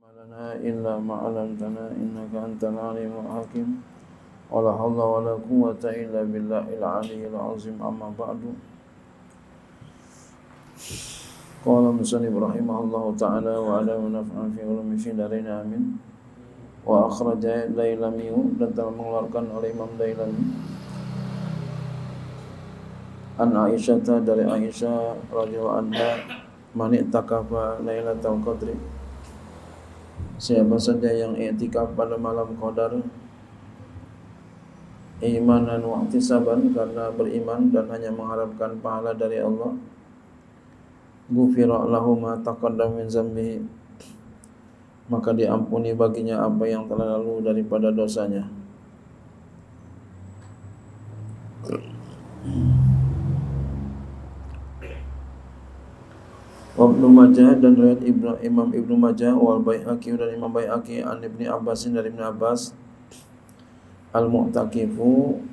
لنا إلا ما علمتنا إنك أنت العليم الحكيم ولا حول ولا قوة إلا بالله العلي العظيم أما بعد قال المصنف رحمه الله تعالى وعلى ونفعا في علوم في دارين آمين وأخرج Dailami dan telah mengeluarkan oleh Imam Dailami an Aisyah dari Aisyah radhiyallahu anha man i'takafa Lailatul Qadri, siapa saja yang i'tikaf pada malam Qadar imanan wa ihtisaban, karena beriman dan hanya mengharapkan pahala dari Allah, ghufira lahu ma taqaddama min zambihi, maka diampuni baginya apa yang telah lalu daripada dosanya. Ibnu Majah dan riwayat Imam Ibnu Majah wal Baihaqi dan Imam Baihaqi an Ibnu Abbasin dari Ibnu Abbas, al-mu'takifu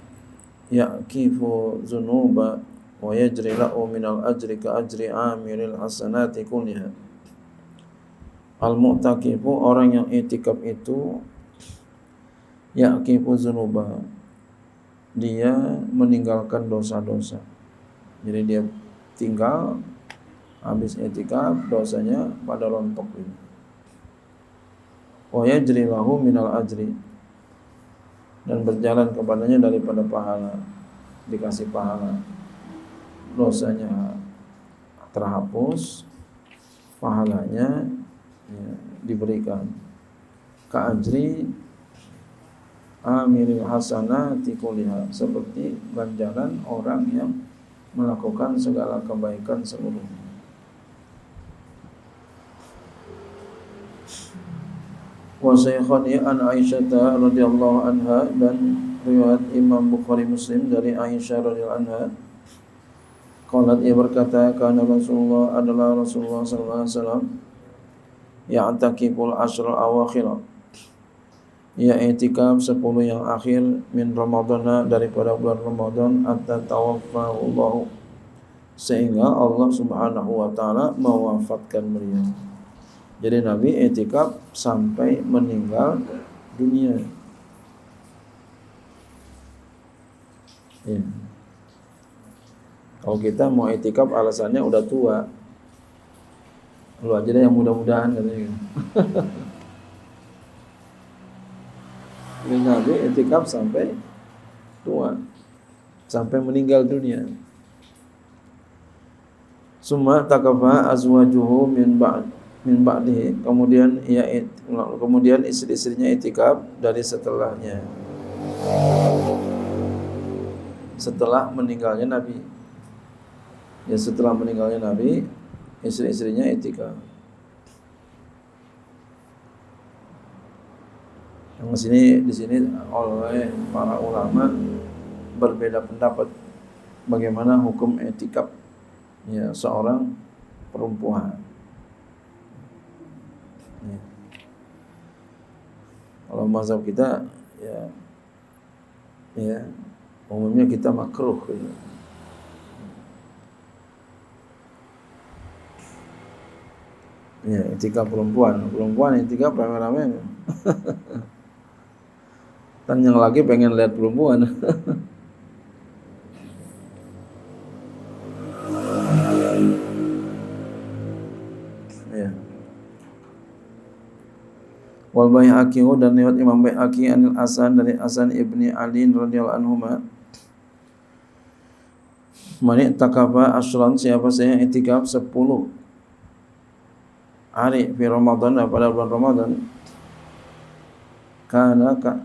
yaqifu dzunuba wa yajri lahu minal ajri ka ajri amiril hasanati kulliha. Al-mu'takifu, orang yang i'tikaf itu, yaqifu dzunuba, dia meninggalkan dosa-dosa. Jadi dia tinggal, habis i'tikaf dosanya pada rontok ini. Wa yajri lahu minal ajri, dan berjalan kepadanya daripada pahala, dikasih pahala, dosanya terhapus, pahalanya diberikan. Ka'ajri amiril hasanati kulliha, seperti ganjaran orang yang melakukan segala kebaikan seluruhnya. Wa saykhani an Aisyah radhiyallahu anha, dan riwayat Imam Bukhari Muslim dari Aisyah radhiyallahu anha, qalat, ia berkata, kana Rasulullah, adalah Rasulullah sallallahu alaihi wasallam, ya'takiful ashrul awakhir, ia i'tikaf 10 yang akhir, min Ramadhana, daripada bulan Ramadan, hatta tawaffahu Allah, sehingga Allah Subhanahu wa taala mewafatkan beliau. Jadi Nabi i'tikaf sampai meninggal dunia. Ya. Kalau kita mau i'tikaf alasannya udah tua, lu aja deh yang mudah-mudahan katanya. Jadi Nabi i'tikaf sampai tua, sampai meninggal dunia. Summa takafa azwajuhu min ba'dihi, kemudian istri-istrinya i'tikaf dari setelahnya, setelah meninggalnya Nabi. Ya, setelah meninggalnya Nabi, istri-istrinya i'tikaf. Yang di sini oleh para ulama berbeda pendapat bagaimana hukum i'tikaf ya seorang perempuan. Ya. Kalau mazhab kita ya umumnya kita makruh gitu. Ya, i'tikaf perempuan i'tikaf rame-rame. Dan yang lagi pengen lihat perempuan. Ya. Wal Baihaqi, dan riwayat Imam Baihaqi anil Hasan, dari Hasan ibni Ali radhiyallahu anhuma, man i'takafa ashran, siapa saya i'tikaf 10 hari fi Ramadan, pada bulan Ramadan, kana ka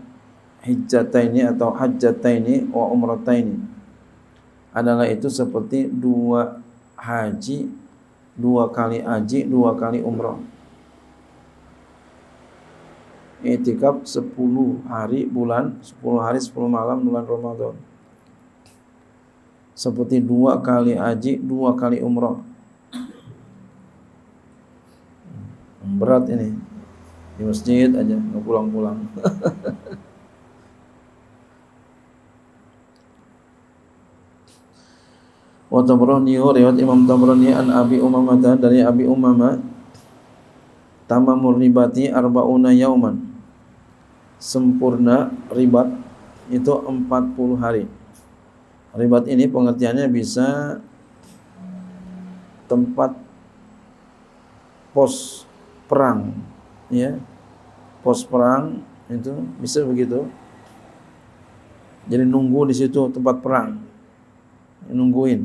hijjataini atau hajjataini wa umrataini, adalah itu seperti 2 haji, 2 kali haji, 2 kali umrah. I'tikaf 10 hari 10 hari 10 malam bulan Ramadan, seperti 2 kali haji, 2 kali umrah. Berat ini, di masjid aja nggak pulang-pulang. Wa Tabrani, riwayat Imam Tabrani an Abi Umamah, dari Abi Umamah, tamamur ribati arba'una yauman. Sempurna ribat itu 40 hari. Ribat ini pengertiannya bisa tempat pos perang, ya. Pos perang itu bisa begitu. Jadi nunggu di situ tempat perang. Nungguin.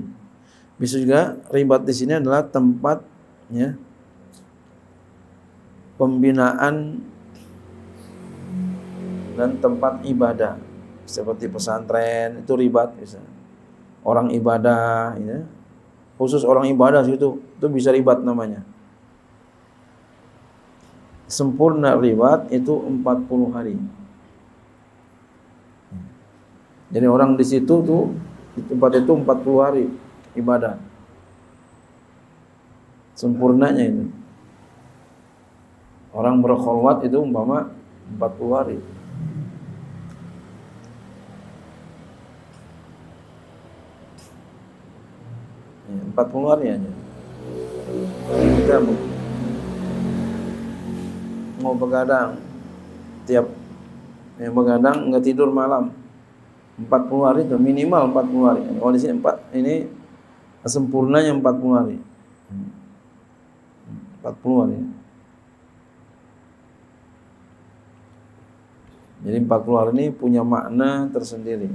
Bisa juga ribat di sini adalah tempat, ya, pembinaan dan tempat ibadah. Seperti pesantren itu ribat bisa. Orang ibadah, ya. Khusus orang ibadah situ itu bisa ribat namanya. Sempurna ribat itu 40 hari. Jadi orang di situ tuh di tempat itu 40 hari ibadah. Sempurnanya itu. Orang berkholwat itu umpama 40 hari. Ya, 40 hari aja. Kita mau begadang tiap begadang enggak tidur malam 40 hari itu minimal 40 hari. Kalau di sini ini sempurnanya 40 hari. 40 hari. Jadi 40 hari ini punya makna tersendiri.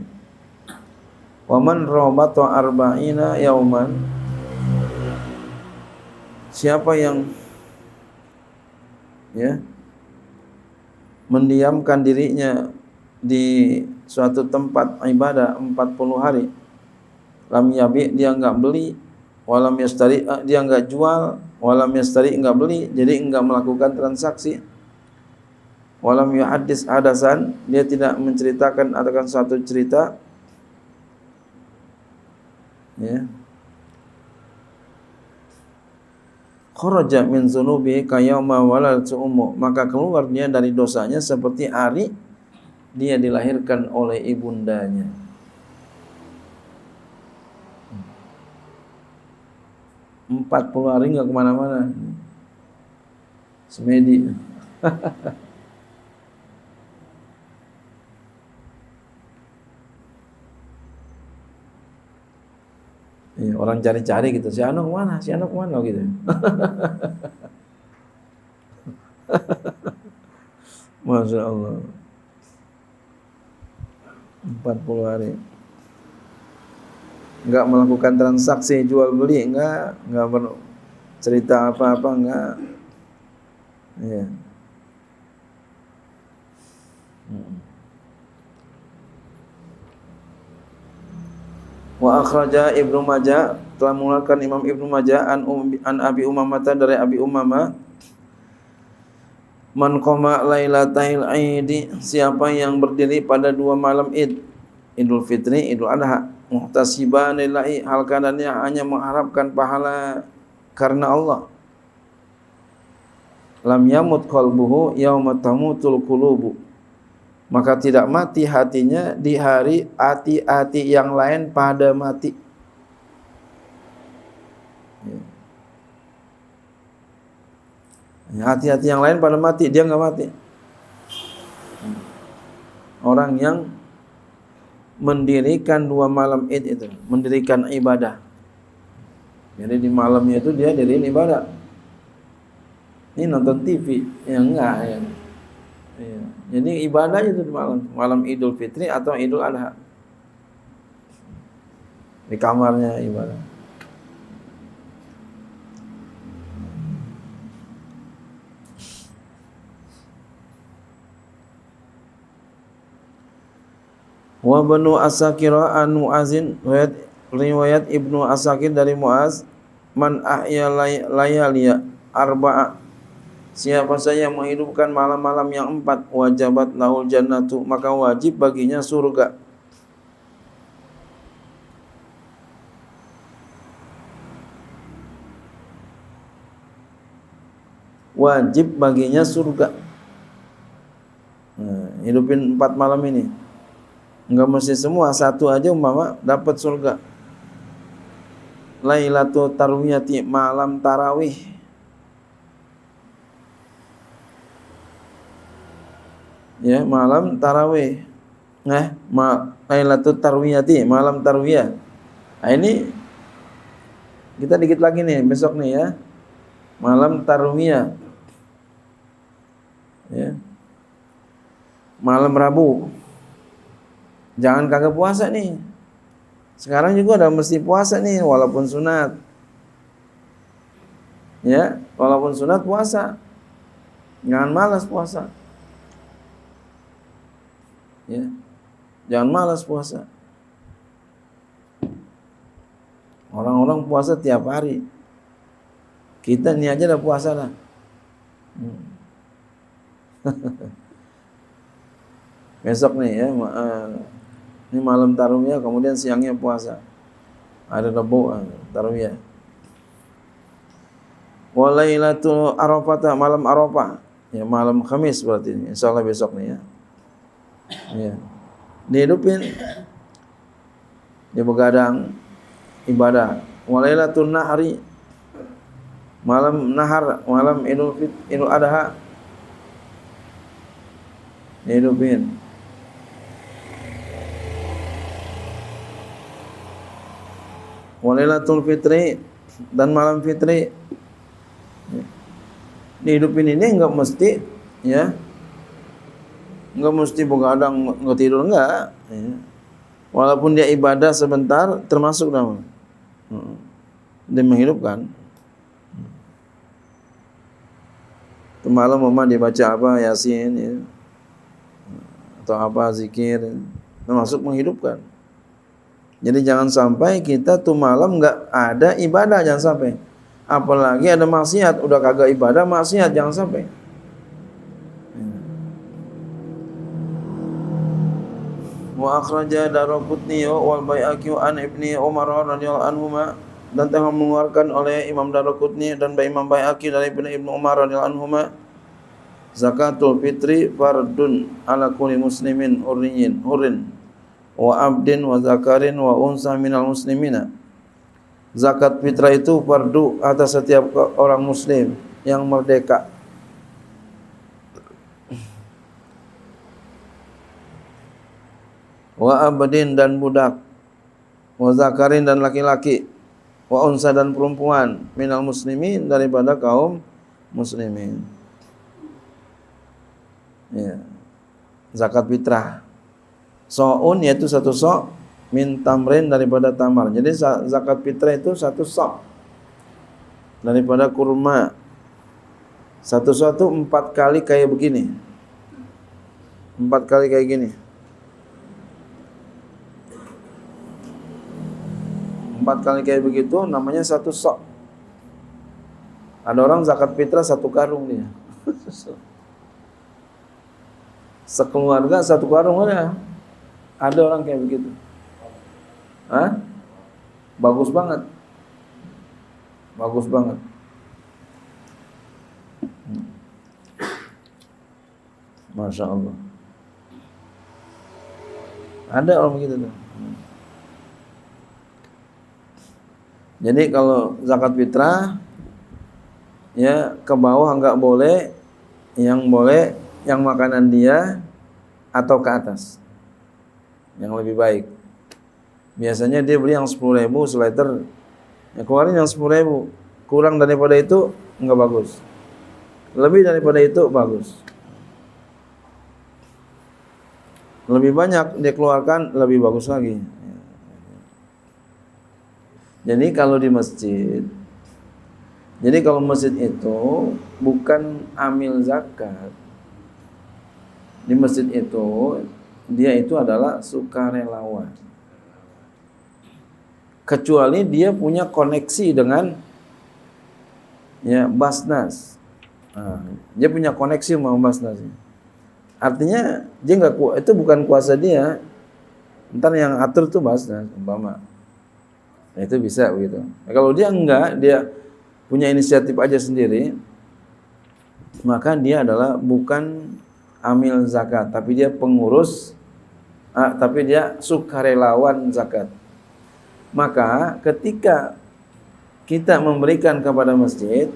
Waman rabata arba'ina yauman. Siapa yang, ya, mendiamkan dirinya di suatu tempat ibadah 40 hari, lam yabi, dia enggak beli, walam yastari, dia enggak jual, walam yastari, enggak beli, jadi enggak melakukan transaksi, walam yuhaddis hadasan, dia tidak menceritakan atakan suatu cerita, ya, kharaja min dzunubi kayauma waladtu ummu, maka keluar dia dari dosanya seperti hari dia dilahirkan oleh ibundanya. Empat 40 hari enggak kemana-mana. Semedi. Ya, orang cari-cari gitu, si anak kemana, si anak kemana gitu. Masya Allah. 40 hari. Enggak melakukan transaksi jual beli, enggak cerita apa-apa, enggak. Ya. Wa akhraja Ibnu Majah, telah mengeluarkan Imam Ibnu Majah an Abi Umamah, dari Abi Umamah, man qama lailatal Aid, siapa yang berdiri pada 2 malam Id, Idul Fitri, Idul Adha, muhtasiban lillahi, hal keadaannya hanya mengharapkan pahala karena Allah, lam yamut qalbuhu yauma tamutul qulubu, maka tidak mati hatinya di hari hati-hati yang lain pada mati. Hati-hati yang lain pada mati, dia enggak mati. Orang yang mendirikan 2 malam Id itu, mendirikan ibadah. Jadi di malamnya itu dia diriin ibadah. Ini nonton TV, ya enggak ya. Ya. Jadi ibadah itu di malam Idul Fitri atau Idul Adha. Di kamarnya ibadah. Wa Ibnu Asakir an Muazin, riwayat Ibnu Asakir dari Muaz, man ahya layaliya arba'a, siapa saja yang menghidupkan malam-malam yang 4, wajabat lahul jannatu, maka wajib baginya surga. Wajib baginya surga. Nah, hidupin 4 malam ini. Enggak mesti semua, satu aja umpama dapat surga. Lailatul Tarwiyati, malam tarawih. Ya, malam tarawih. Lailatul tarwiyati, malam tarwiyah. Nah, ini kita dikit lagi nih besok nih ya. Malam tarwiyah. Ya. Malam Rabu. Jangan kagak puasa nih. Sekarang juga udah mesti puasa nih walaupun sunat. Ya, walaupun sunat puasa. Jangan malas puasa. Ya. Jangan malas puasa. Orang-orang puasa tiap hari. Kita ini aja udah puasa lah. Besok nih ya, ini malam tarawih, kemudian siangnya puasa. Ada Rabu tarawih. Walailatul Arafah, malam Arafah. Ya, malam Kamis berarti ini. Insyaallah besok nih ya. Ya. Dihidupin. Dia begadang ibadah. Walailatul Nahri, malam nahar, malam Idul Adha. Dihidupin. Walailatul Fitri, dan malam Fitri. Dihidupin ini enggak mesti ya. Enggak mesti begadang enggak tidur enggak ya. Walaupun dia ibadah sebentar termasuk dalam dia menghidupkan. Malam mama dibaca apa Yasin ya. Atau apa zikir termasuk menghidupkan. Jadi jangan sampai kita tuh malam enggak ada ibadah, jangan sampai. Apalagi ada maksiat, udah kagak ibadah maksiat, jangan sampai. Wa akhraja Daraqutni wal Baihaqi an Ibni Umar radhiyallahu anhuma, dan telah mengeluarkan oleh Imam Daraqutni dan Imam Baihaqi dari Ibnu Umar radhiyallahu anhuma, zakatul fitri fardun ala kulli muslimin hurin wa abdin wa zakarin wa unsa minal muslimina. Zakat fitrah itu fardu atas setiap orang muslim yang merdeka. Wa abdin dan budak, wa zakarin dan laki-laki, wa unsa dan perempuan, minal muslimin daripada kaum muslimin. Ya. Zakat fitrah. So'un yaitu satu so', min tamrin daripada tamar. Jadi zakat fitrah itu satu sok daripada kurma. Satu sok itu 4 kali kayak begini. 4 kali kayak gini. 4 kali kayak begitu namanya satu sok. Ada orang zakat fitrah 1 karung dia. Sekeluarga 1 karung ada. Ada orang kayak begitu. Hah? Bagus banget. Bagus banget. Masya Allah. Ada orang begitu tuh. Jadi kalau zakat fitrah ya ke bawah enggak boleh, yang boleh yang makanan dia atau ke atas. Yang lebih baik. Biasanya dia beli yang 10.000 seliter, ya keluarin yang 10.000. Kurang daripada itu enggak bagus. Lebih daripada itu bagus. Lebih banyak dia keluarkan lebih bagus lagi. Jadi kalau di masjid, jadi kalau masjid itu bukan amil zakat. Di masjid itu dia itu adalah sukarelawan. Kecuali dia punya koneksi dengan ya Basnas. Nah, dia punya koneksi sama Basnas. Artinya dia enggak itu bukan kuasa dia. Entar yang atur tuh Basnas umpama. Nah, itu bisa begitu. Nah, kalau dia enggak, dia punya inisiatif aja sendiri, maka dia adalah bukan amil zakat, tapi dia pengurus, tapi dia sukarelawan zakat. Maka ketika kita memberikan kepada masjid,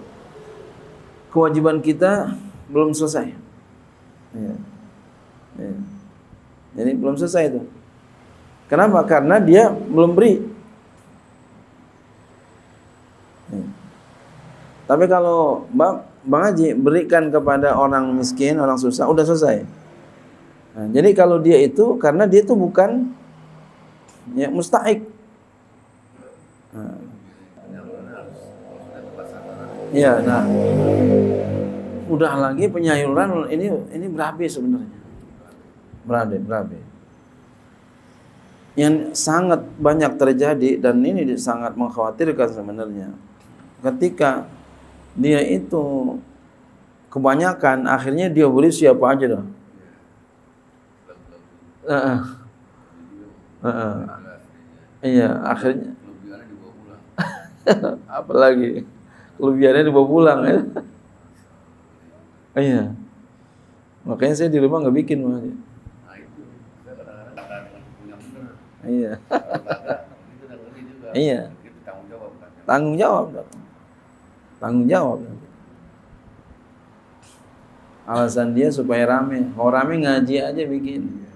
kewajiban kita belum selesai. Ya. Ya. Jadi belum selesai itu. Kenapa? Karena dia belum beri. Ya. Tapi kalau Bang Haji berikan kepada orang miskin, orang susah, udah selesai. Nah, jadi kalau dia itu, karena dia itu bukan ya mustahik. Nah. Ya, nah, udah lagi penyayuran ini berabe sebenarnya. Berabe. Yang sangat banyak terjadi dan ini sangat mengkhawatirkan sebenarnya. Ketika dia itu kebanyakan, akhirnya dia beri siapa aja dah. Iya, akhirnya apalagi kelebihannya dibawa pulang ya. Iya. Makanya saya di rumah nggak bikin mah. Iya. Iya. Tanggung jawab. Alasan dia supaya rame. Kalau rame ngaji aja bikin.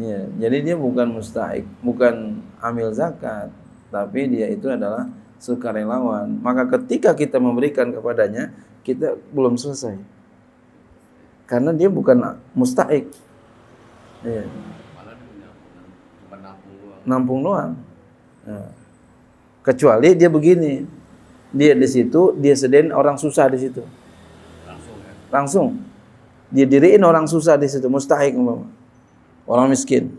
Ya, jadi dia bukan mustahik, bukan amil zakat, tapi dia itu adalah sukarelawan. Maka ketika kita memberikan kepadanya, kita belum selesai. Karena dia bukan mustahik. Ya. Nampung doang. Nah. Kecuali dia begini, dia di situ, dia sediain orang susah di situ. Langsung. Dia diriin orang susah di situ, mustahik umpama. Orang miskin.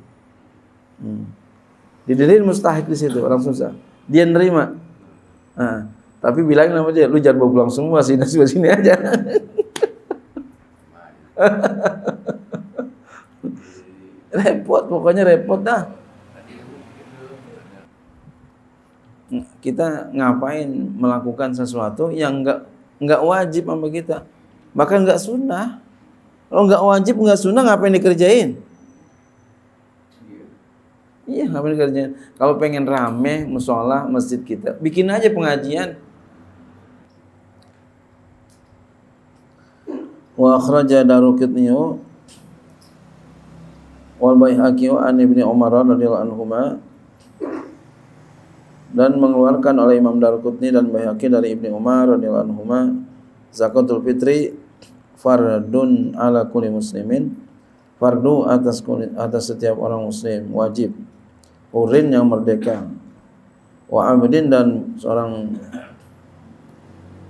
Didiriin mustahik di situ, orang susah. Dia nerima. Nah, tapi bilangin sama dia, lu jangan bawa pulang semua, sini aja. Repot, pokoknya repot dah. Kita ngapain melakukan sesuatu yang enggak wajib sama kita, bahkan enggak sunnah. Kalau enggak wajib, enggak sunnah, ngapain dikerjain? Iya, ngapain dikerjain? Kalau pengen rame mushola masjid kita, bikin aja pengajian. Wa akhraja Daruqutni wal Baihaqi an Ibnu Umar radhiyallahu anhuma, dan mengeluarkan oleh Imam Daruqutni dan Baihaqi dari Ibnu Umar radhiyallahu anhuma, zakatul fitri fardun ala kulli muslimin, fardu atas setiap orang muslim, wajib, urin yang merdeka, wa abdin dan seorang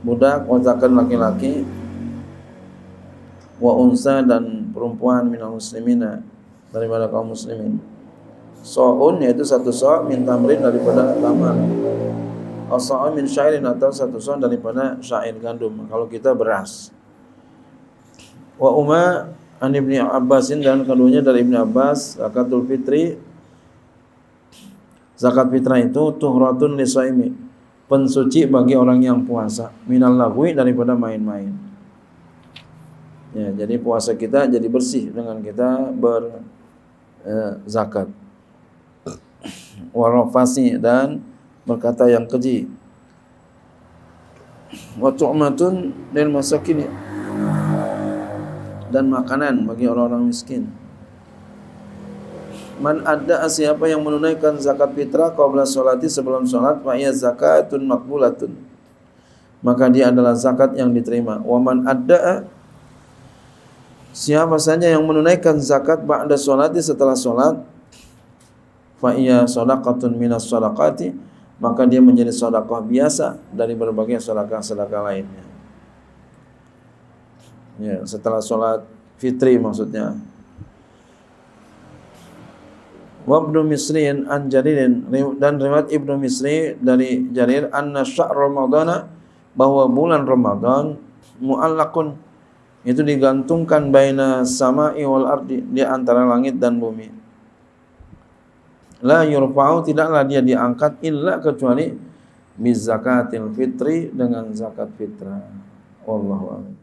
budak, wa zakat laki-laki, wa unsa dan perempuan minal muslimina daripada kaum muslimin. So'un yaitu satu so' min tamrin daripada tamar, atau so'un min syairin atau satu so' daripada syair gandum kalau kita beras. Wa umma an Ibni Abbasin dan keduanya dari Ibni Abbas, zakatul fitri, zakat fitrah itu tuhratun lisaimi, pensuci bagi orang yang puasa, minal lagwi daripada main-main. Ya, jadi puasa kita jadi bersih dengan kita berzakat. Warafasi dan berkata yang keji. Wa tu'matun lil masakin, dan makanan bagi orang-orang miskin. Man adda, siapa yang menunaikan zakat fitrah qabla sholati, sebelum sholat, fa hiya zakatun maqbulatun, maka dia adalah zakat yang diterima. Wa man adda, siapa saja yang menunaikan zakat ba'da sholati, setelah sholat, fa hiya shadaqatun minas shadaqati, maka dia menjadi sedekah biasa dari berbagai sedekah-sedekah lainnya. Ya, setelah sholat fitri maksudnya. Wa Ibnu Misrin an Jaririn, dan riwayat Ibnu Misri dari Jarir, anna syahr Ramadana, bahwa bulan Ramadan, mu'allaqun, itu digantungkan baina sama'i wal ardi, di antara langit dan bumi. La yurfa'u, tidaklah dia diangkat, illa kecuali biz zakatil fitri, dengan zakat fitrah. Wallahu a'lam.